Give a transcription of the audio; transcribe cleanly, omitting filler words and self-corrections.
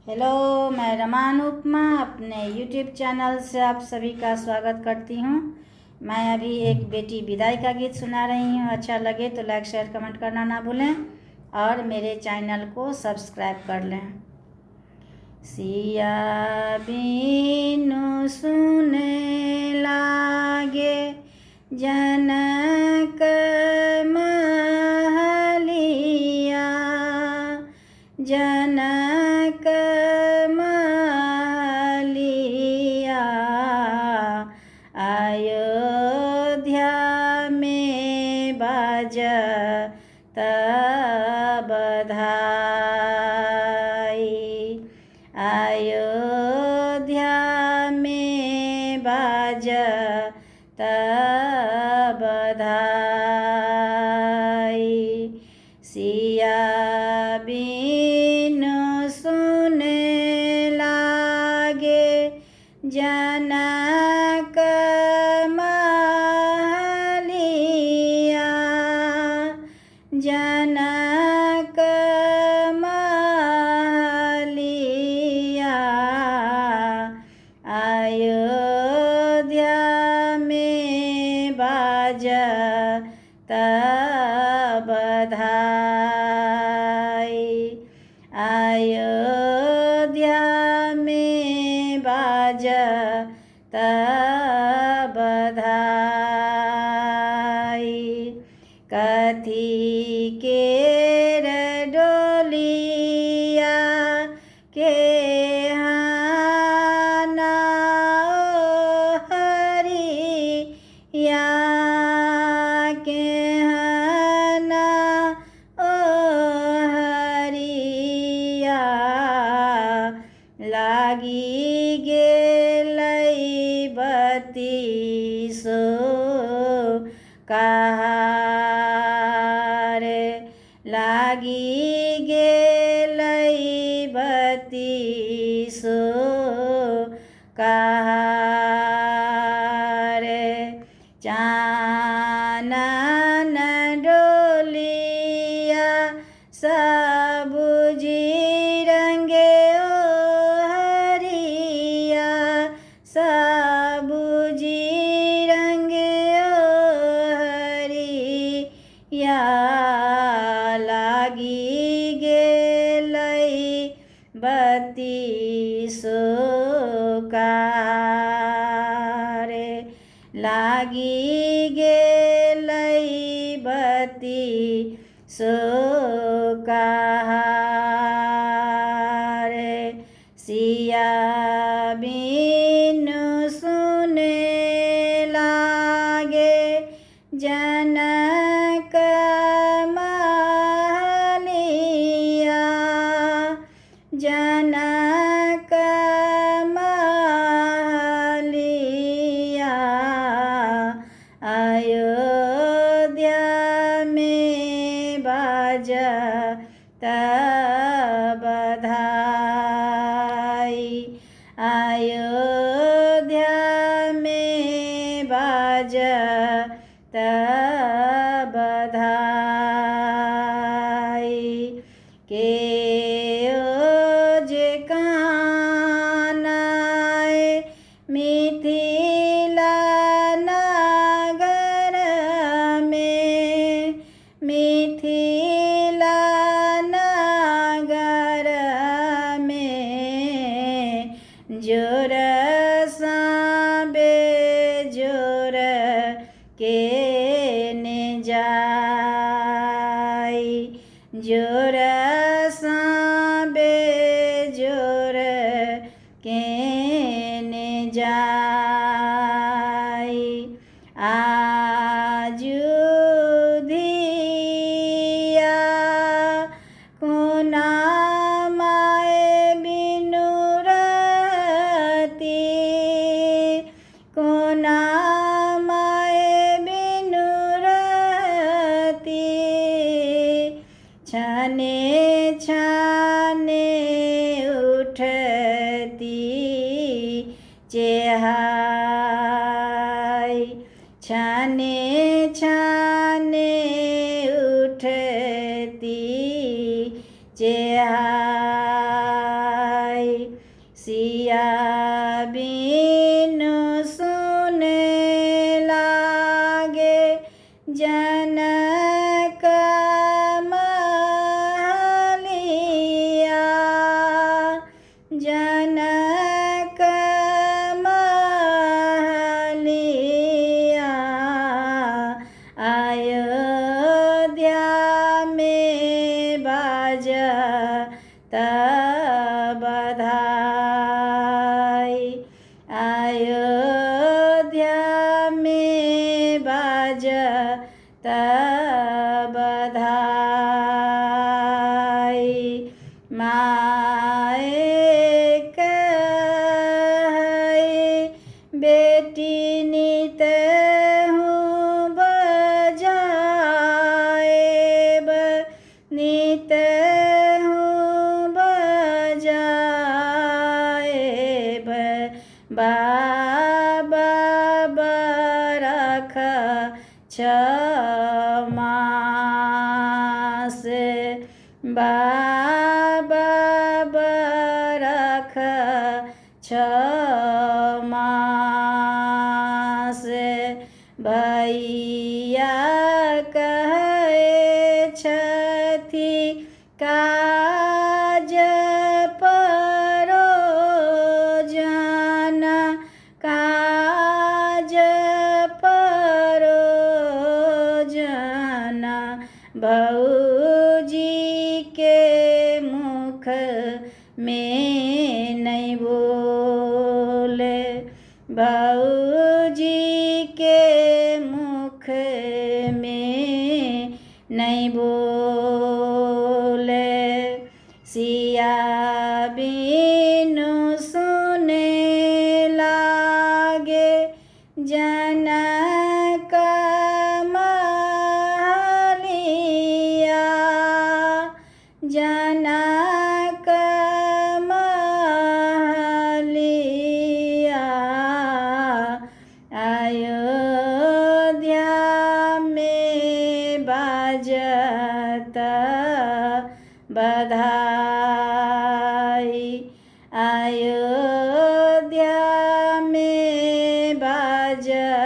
Hello, मैं रमान उपमा अपने यूट्यूब चैनल से आप सभी का स्वागत करती हूँ। मैं अभी एक बेटी विदाई का गीत सुना रही हूँ। अच्छा लगे तो लाइक शेयर कमेंट करना ना भूलें और मेरे चैनल को सब्सक्राइब कर लें। सिया बिनु सुने लागे जनक महलिया, जनक महलिया अयोध्या में बाजत बधाई, अयोध्या में बाजत बधाई। सिया बिनु सुने लागे जनक महलिया, जनक महलिया अयोध्या में बाजत बधाई, अयोध्या में बाजत बधाई। कथी केर डोलिया के हाना हरिया के हाना ओ हरिया लागी गेलै बत्तीसो कहार, लागी गेलै बत्तीसो कहार। चानन डोलिया सबुजी रंगे ओ हरिया, सबुजी रंगे ओ हरिया लागी गेलै बत्तीसो कहार, लागी गेलै बत्तीसो कहार। सिया बिनु सुने लागे जनक महलिया, जनक महलिया अयोध्या में बाजत बधाई, अयोध्या में बाजत बधाई। के जे कानाए मिथिला नगर में, मिथिला नगर में जोर साबे जोर के ने जाई, जोर साबे जोर के ने जाई। आजू धिया कोना माए बिनु रहती, बधाई। अयोध्या में बाजत बधाई। माए कहे बेटी नित हूँ बजाए, नित हूँ बजाए। बाबा बरख क्षमा से, बाबा बरख क्षमा से। भैया कहे छथि काज परोजन, काज परोजन। भौजी के मुख में नहीं बोले, भौजी के मुख में नहीं बोले। सिया बिनु सुने लागे जनक महलिया, जनक महलिया। अयोध्या में बाजत बधाई। अयोध्या में बाजत